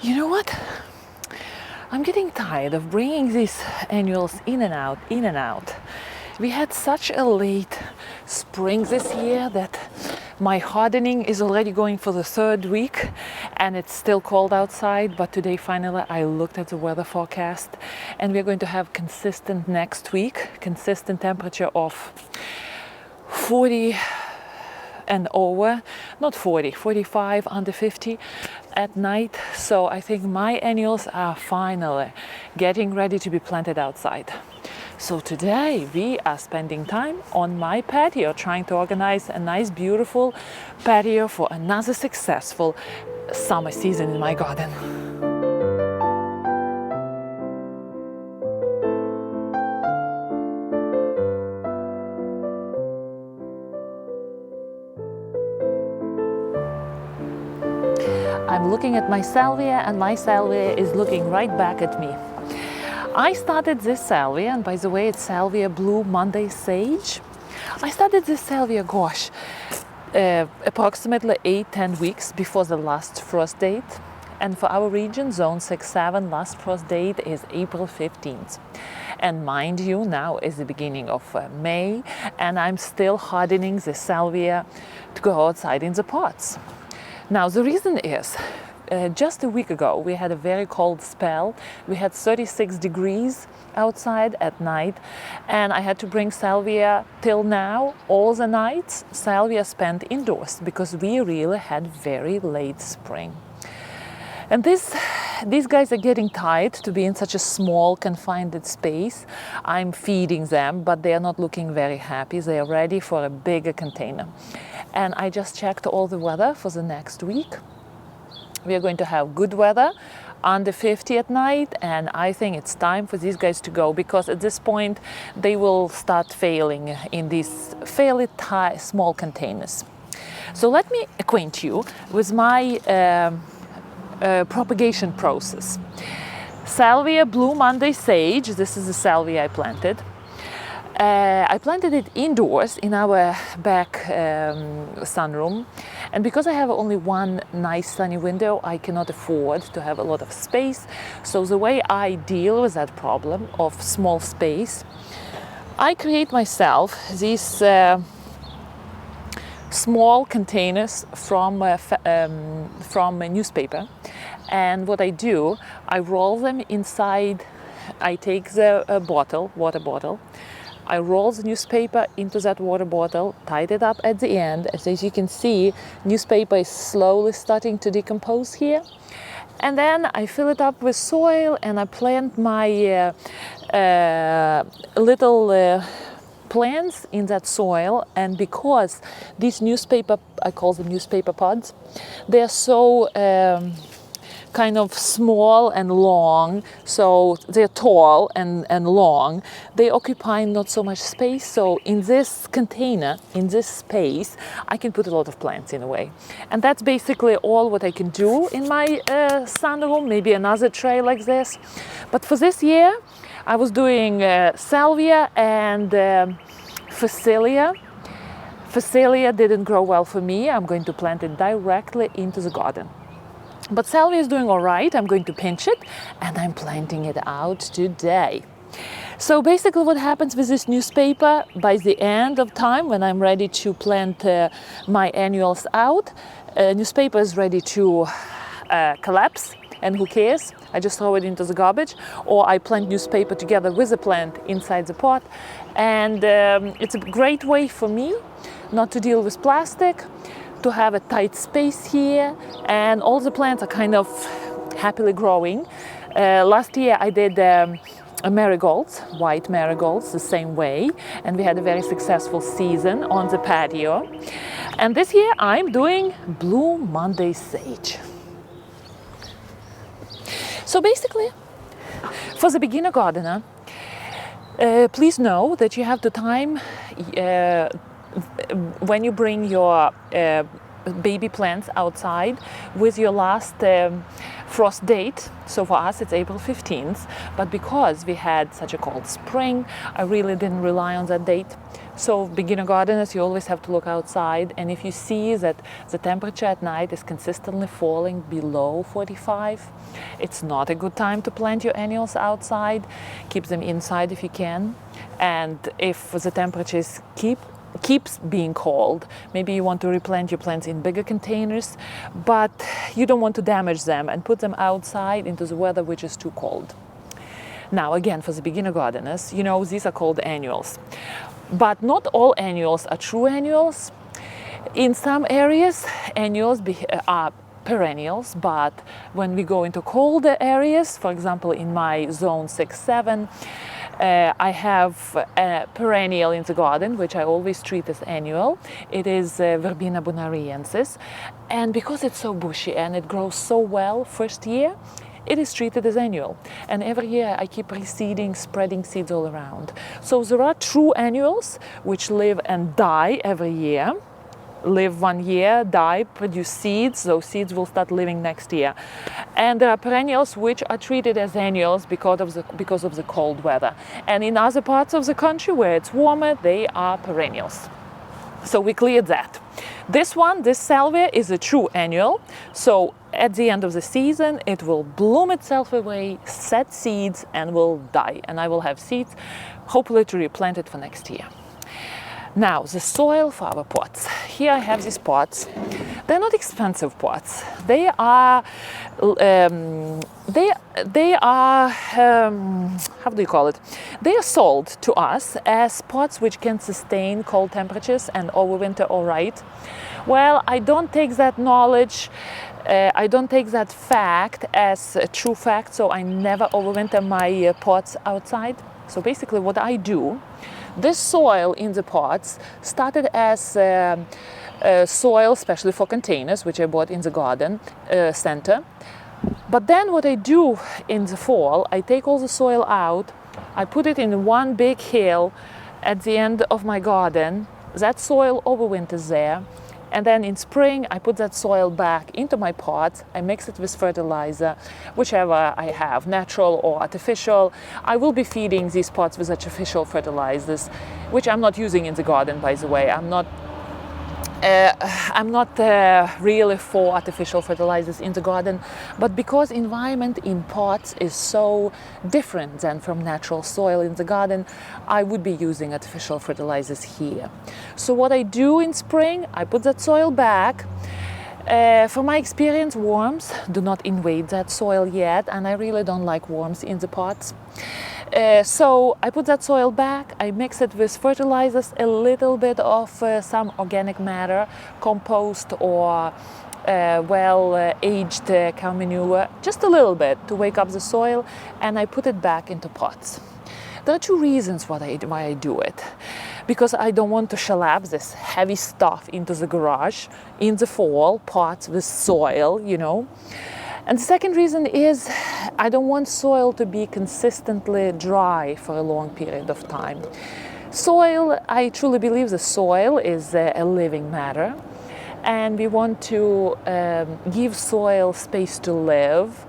You know what? I'm getting tired of bringing these annuals in and out, in and out. We had such a late spring this year that my hardening is already going for the third week and it's still cold outside, but today finally I looked at the weather forecast and we're going to have consistent next week, consistent temperature of 40 and over, not 40, 45, under 50 at night. So I think my annuals are finally getting ready to be planted outside. So today we are spending time on my patio, trying to organize a nice, beautiful patio for another successful summer season in my garden. I'm looking at my salvia and my salvia is looking right back at me. I started this salvia, and by the way, it's Salvia Blue Monday Sage. I started this salvia, approximately 8-10 weeks before the last frost date. And for our region, zone 6-7, last frost date is April 15th. And mind you, now is the beginning of May, and I'm still hardening the salvia to go outside in the pots. Now, the reason is, just a week ago, we had a very cold spell. We had 36 degrees outside at night, and I had to bring salvia till now. All the nights, salvia spent indoors because we really had very late spring. And these guys are getting tired to be in such a small, confined space. I'm feeding them, but they are not looking very happy. They are ready for a bigger container. And I just checked all the weather for the next week. We are going to have good weather, under 50 at night, and I think it's time for these guys to go because at this point they will start failing in these fairly small containers. So let me acquaint you with my propagation process. Salvia Blue Monday Sage, this is the salvia I planted. I planted it indoors in our back sunroom, and because I have only one nice sunny window, I cannot afford to have a lot of space. So the way I deal with that problem of small space, I create myself these small containers from a newspaper, and what I do, I roll them inside. I take the water bottle, I roll the newspaper into that water bottle, tied it up at the end. As you can see, newspaper is slowly starting to decompose here. And then I fill it up with soil and I plant my little plants in that soil. And because these newspaper, I call them newspaper pods, they're so kind of small and long, so they're tall and long. They occupy not so much space, so in this container, in this space, I can put a lot of plants in a way. And that's basically all what I can do in my sunroom, maybe another tray like this. But for this year, I was doing salvia and phacelia. Phacelia didn't grow well for me. I'm going to plant it directly into the garden. But salvia is doing all right. I'm going to pinch it and I'm planting it out today. So basically what happens with this newspaper, by the end of time when I'm ready to plant my annuals out, newspaper is ready to collapse, and who cares? I just throw it into the garbage, or I plant newspaper together with the plant inside the pot. And it's a great way for me not to deal with plastic, to have a tight space here, and all the plants are kind of happily growing. Last year I did marigolds, white marigolds, the same way, and we had a very successful season on the patio. And this year I'm doing Blue Monday Sage. So basically, for the beginner gardener, please know that you have to time when you bring your baby plants outside with your last frost date. So for us it's April 15th, but because we had such a cold spring, I really didn't rely on that date. So beginner gardeners, you always have to look outside, and if you see that the temperature at night is consistently falling below 45, it's not a good time to plant your annuals outside. Keep them inside if you can. And if the temperature keeps being cold, maybe you want to replant your plants in bigger containers, but you don't want to damage them and put them outside into the weather which is too cold. Now again, for the beginner gardeners, you know, these are called annuals. But not all annuals are true annuals. In some areas, annuals are perennials, but when we go into colder areas, for example, in my zone 6-7, I have a perennial in the garden, which I always treat as annual. It is Verbena bonariensis. And because it's so bushy and it grows so well first year, it is treated as annual. And every year I keep reseeding, spreading seeds all around. So there are true annuals which live and die every year. Live 1 year, die, produce seeds. Those seeds will start living next year. And there are perennials which are treated as annuals because of the cold weather. And in other parts of the country where it's warmer, they are perennials. So we cleared that. This salvia, is a true annual. So at the end of the season, it will bloom itself away, set seeds, and will die. And I will have seeds, hopefully to replant it for next year. Now, the soil for our pots. Here I have these pots. They're not expensive pots. They are, how do you call it? They are sold to us as pots which can sustain cold temperatures and overwinter all right. Well, I don't take that knowledge, I don't take that fact as a true fact, so I never overwinter my pots outside. So basically what I do, this soil in the pots started as soil, especially for containers, which I bought in the garden center. But then what I do in the fall, I take all the soil out, I put it in one big hill at the end of my garden. That soil overwinters there. And then in spring, I put that soil back into my pots. I mix it with fertilizer, whichever I have, natural or artificial. I will be feeding these pots with artificial fertilizers, which I'm not using in the garden, by the way. I'm not really for artificial fertilizers in the garden, but because environment in pots is so different than from natural soil in the garden, I would be using artificial fertilizers here. So what I do in spring, I put that soil back. From my experience, worms do not invade that soil yet, and I really don't like worms in the pots. So I put that soil back, I mix it with fertilizers, a little bit of some organic matter, compost or well-aged cow manure, just a little bit to wake up the soil, and I put it back into pots. There are two reasons why I do it. Because I don't want to schlep this heavy stuff into the garage in the fall, pots with soil, you know. And the second reason is I don't want soil to be consistently dry for a long period of time. Soil, I truly believe the soil is a living matter, and we want to give soil space to live.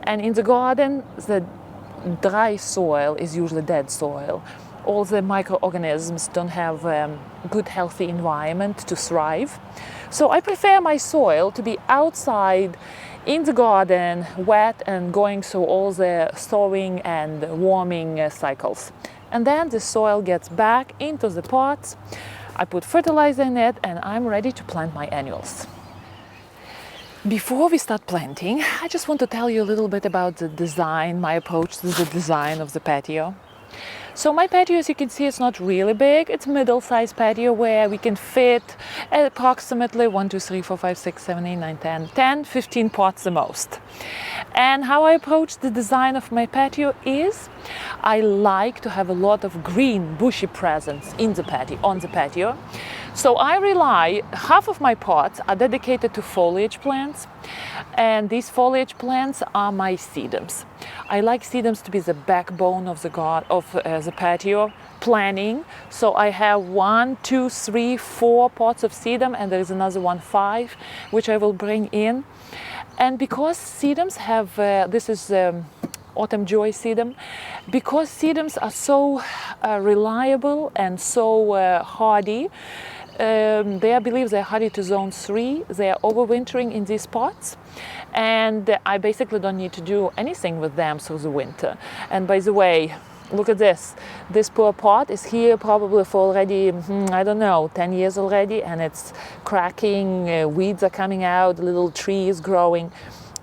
And in the garden, the dry soil is usually dead soil. All the microorganisms don't have good, healthy environment to thrive. So I prefer my soil to be outside in the garden, wet and going through all the thawing and warming cycles. And then the soil gets back into the pots. I put fertilizer in it, and I'm ready to plant my annuals. Before we start planting, I just want to tell you a little bit about the design, my approach to the design of the patio. So my patio, as you can see, it's not really big. It's a middle-sized patio where we can fit approximately 1, 2, 3, 4, 5, 6, 7, 8, 9, 10, 15 pots the most. And how I approach the design of my patio is I like to have a lot of green, bushy presence in the patio, on the patio. So I rely, half of my pots are dedicated to foliage plants, and these foliage plants are my sedums. I like sedums to be the backbone of the patio planning. So I have 1, 2, 3, 4 pots of sedum, and there is another 1, 5, which I will bring in. And because sedums have, this is autumn joy sedum, because sedums are so reliable and so hardy. They are believed they're hardy to zone 3. They are overwintering in these pots, and I basically don't need to do anything with them through the winter. And by the way, look at this. This poor pot is here probably for already, I don't know, 10 years already, and it's cracking, weeds are coming out, little trees growing.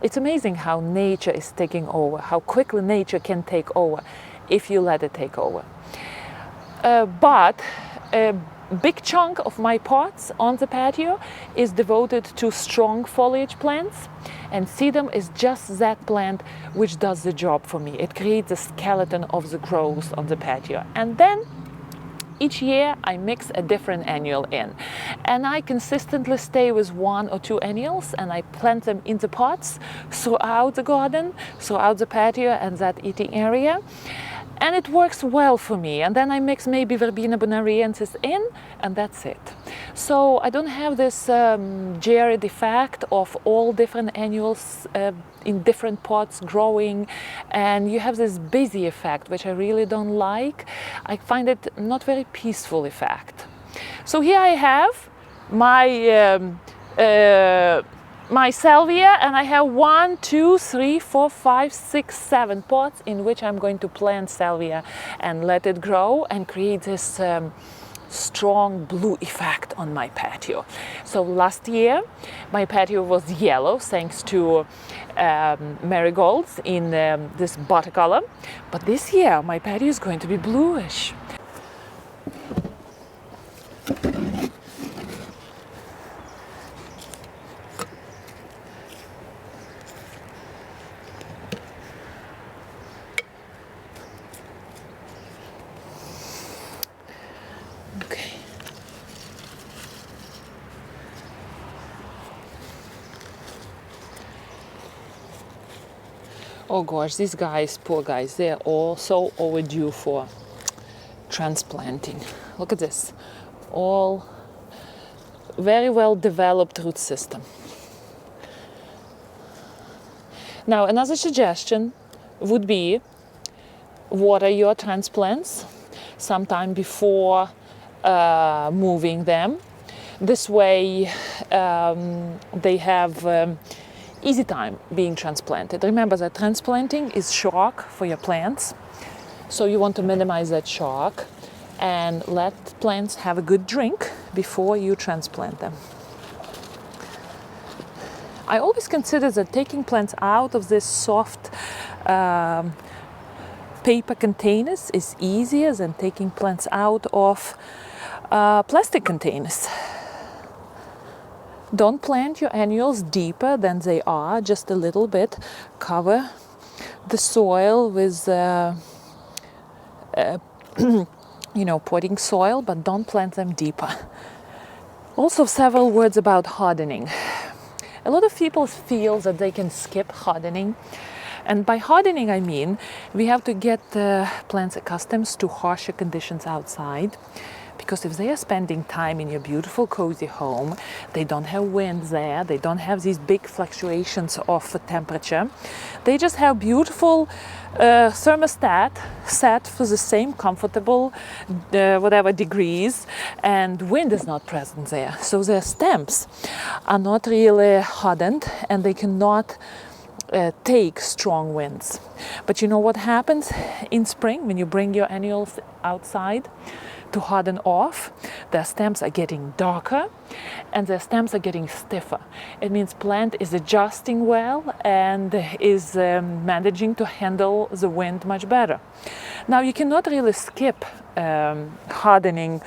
It's amazing how nature is taking over, how quickly nature can take over if you let it take over. But a big chunk of my pots on the patio is devoted to strong foliage plants, and sedum is just that plant which does the job for me. It creates a skeleton of the growth on the patio. And then each year I mix a different annual in, and I consistently stay with 1 or 2 annuals, and I plant them in the pots throughout the garden, throughout the patio and that eating area. And it works well for me. And then I mix maybe Verbena bonariensis in, and that's it. So I don't have this jared effect of all different annuals in different pots growing, and you have this busy effect, which I really don't like. I find it not very peaceful effect. So here I have my salvia, and I have 1, 2, 3, 4, 5, 6, 7 pots in which I'm going to plant salvia and let it grow and create this strong blue effect on my patio. So last year my patio was yellow thanks to marigolds in this buttercolor, but this year my patio is going to be bluish. Oh gosh, these guys, poor guys, they're all so overdue for transplanting. Look at this, all very well developed root system. Now, another suggestion would be water your transplants sometime before moving them. This way they have easy time being transplanted. Remember that transplanting is shock for your plants, so you want to minimize that shock and let plants have a good drink before you transplant them. I always consider that taking plants out of this soft paper containers is easier than taking plants out of plastic containers. Don't plant your annuals deeper than they are, just a little bit. Cover the soil with potting soil, but don't plant them deeper. Also, several words about hardening. A lot of people feel that they can skip hardening. And by hardening, I mean we have to get plants accustomed to harsher conditions outside. Because if they are spending time in your beautiful cozy home, they don't have wind there, they don't have these big fluctuations of temperature. They just have beautiful thermostat set for the same comfortable whatever degrees, and wind is not present there. So their stems are not really hardened and they cannot take strong winds. But you know what happens in spring when you bring your annuals outside to harden off? Their stems are getting darker and their stems are getting stiffer. It means plant is adjusting well and is managing to handle the wind much better. Now you cannot really skip hardening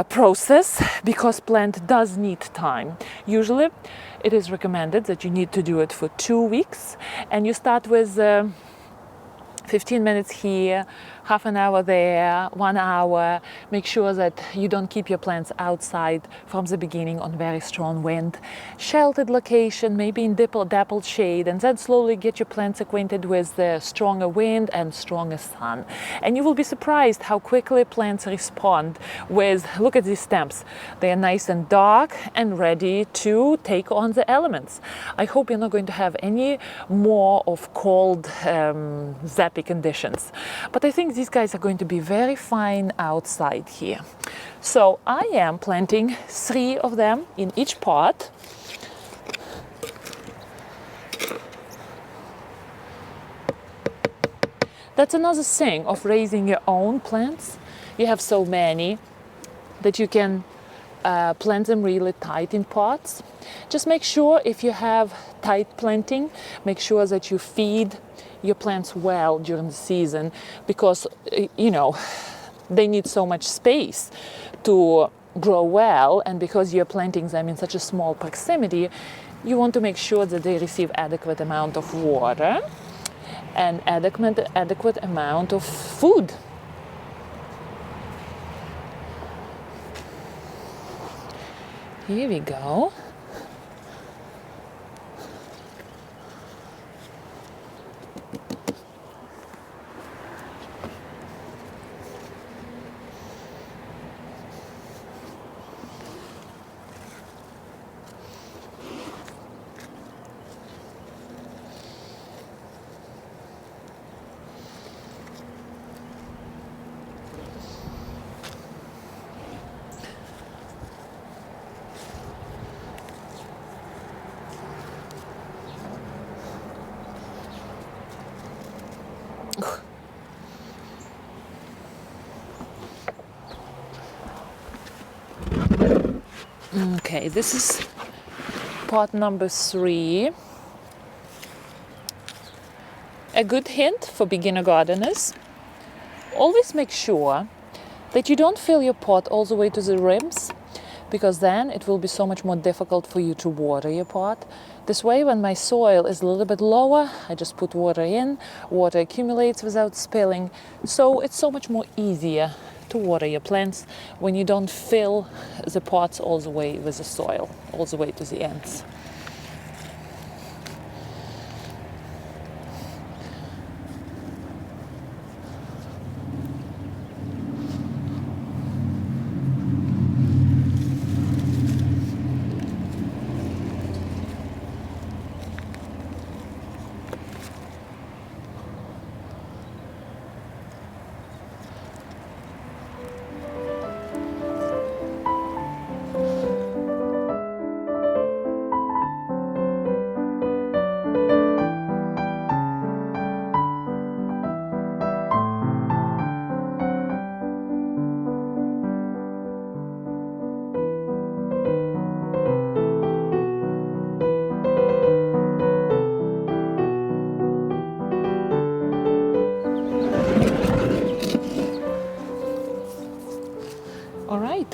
process because plant does need time. Usually it is recommended that you need to do it for 2 weeks, and you start with 15 minutes here, half an hour there, 1 hour. Make sure that you don't keep your plants outside from the beginning on very strong wind. Sheltered location, maybe in dappled shade, and then slowly get your plants acquainted with the stronger wind and stronger sun. And you will be surprised how quickly plants respond with, look at these stems. They are nice and dark and ready to take on the elements. I hope you're not going to have any more of cold, zappy conditions. But I think these guys are going to be very fine outside here. So I am planting 3 of them in each pot. That's another thing of raising your own plants. You have so many that you can plant them really tight in pots. Just make sure if you have tight planting, make sure that you feed your plants well during the season, because you know they need so much space to grow well, and because you're planting them in such a small proximity, you want to make sure that they receive adequate amount of water and adequate amount of food. Here we go. Okay, this is pot number 3. A good hint for beginner gardeners: always make sure that you don't fill your pot all the way to the rims, because then it will be so much more difficult for you to water your pot. This way, when my soil is a little bit lower, I just put water in, water accumulates without spilling, so it's so much more easier to water your plants when you don't fill the pots all the way with the soil, all the way to the ends.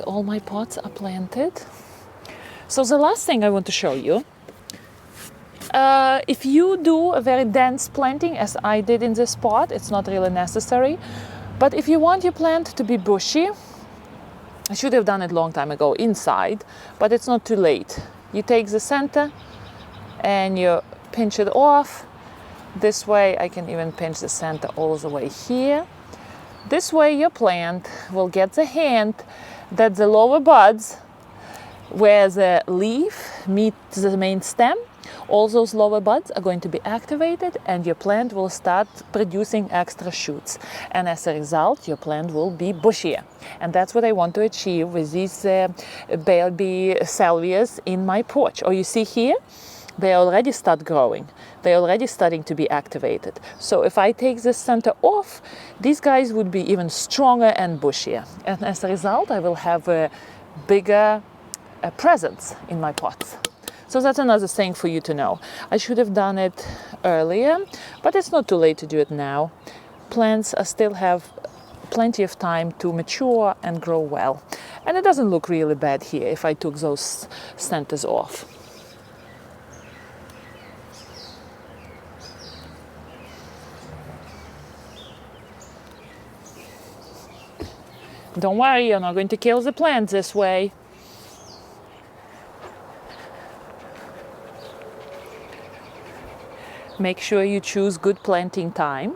All my pots are planted. So the last thing I want to show you, if you do a very dense planting as I did in this pot, it's not really necessary. But if you want your plant to be bushy, I should have done it a long time ago inside, but it's not too late. You take the center and you pinch it off. This way I can even pinch the center all the way here. This way your plant will get the hint that the lower buds, where the leaf meets the main stem, all those lower buds are going to be activated, and your plant will start producing extra shoots. And as a result, your plant will be bushier. And that's what I want to achieve with these baby salvias in my porch. Or you see here, they already start growing. They're already starting to be activated. So if I take this center off, these guys would be even stronger and bushier. And as a result, I will have a bigger presence in my pots. So that's another thing for you to know. I should have done it earlier, but it's not too late to do it now. Plants still have plenty of time to mature and grow well. And it doesn't look really bad here if I took those centers off. Don't worry, you're not going to kill the plants this way. Make sure you choose good planting time.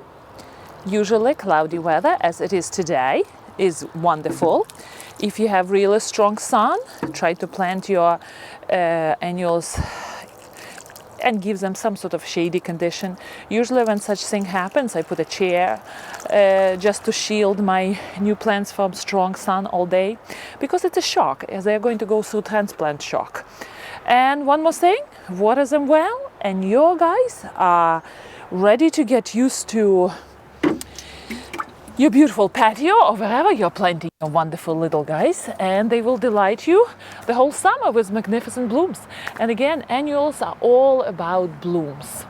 Usually cloudy weather, as it is today, is wonderful. If you have really strong sun, try to plant your annuals and give them some sort of shady condition. Usually when such thing happens, I put a chair just to shield my new plants from strong sun all day, because it's a shock, as they're going to go through transplant shock. And one more thing, water them well, and your guys are ready to get used to your beautiful patio or wherever you're planting your wonderful little guys, and they will delight you the whole summer with magnificent blooms. And again, annuals are all about blooms.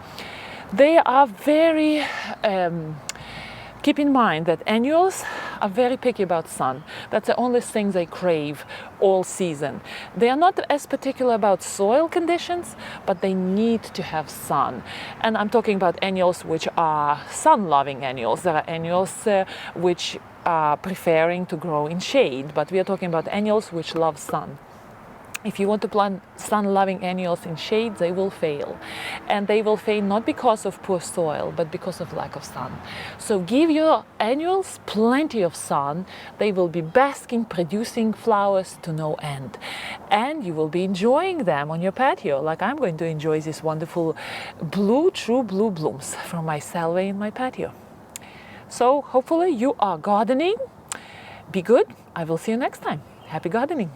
They are very keep in mind that annuals are very picky about sun. That's the only thing they crave all season. They are not as particular about soil conditions, but they need to have sun. And I'm talking about annuals which are sun-loving annuals. There are annuals which are preferring to grow in shade, but we are talking about annuals which love sun. If you want to plant sun-loving annuals in shade, they will fail. And they will fail not because of poor soil, but because of lack of sun. So give your annuals plenty of sun. They will be basking, producing flowers to no end. And you will be enjoying them on your patio, like I'm going to enjoy these wonderful blue, true blue blooms from my salvia in my patio. So hopefully you are gardening. Be good. I will see you next time. Happy gardening.